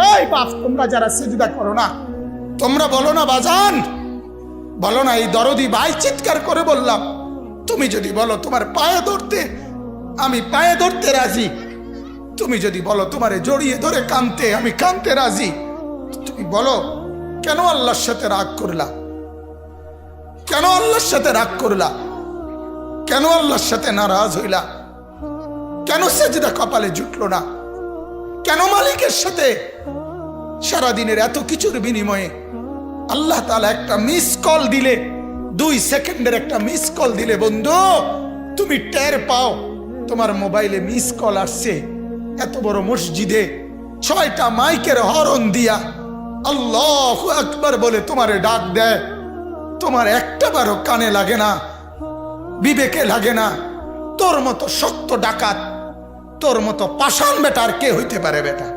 এই বাপ, তোমরা যারা সিজদা করো না, তোমরা বলো না বাজান, বলো না, এই দরদি ভাই চিৎকার করে বললাম, তুমি যদি বলো তোমার পায়ে ধরতে, আমি পায়ে ধরতে রাজি। তুমি যদি বলো তোমারে জড়িয়ে ধরে কাঁদতে, আমি কাঁদতে রাজি। তুমি বলো কেন আল্লাহর সাথে রাগ করলা? কেন আল্লাহর সাথে রাগ করলা? কেন আল্লাহর সাথে নারাজ হইলা? কেন সেজদা কপালে জুটলো না? কেন মালিকের সাথে সারাদিনের এত কিছুর বিনিময়ে আল্লাহ তাআলা একটা মিস কল দিলে, 2 সেকেন্ডের একটা মিস কল দিলে বন্ধু, তুমি টের পাও তোমার মোবাইলে মিস কল আসছে। এত বড় মসজিদে 6টা মাইকের হরন দিয়া আল্লাহু আকবার বলে তোমারে ডাক দেয়, তোমার একটা বারও কানে লাগে না, বিবেকে লাগে না। তোর মতো শক্ত ডাকাত, তোর মতো পাষাণ বেটা আর কে হইতে পারে বেটা?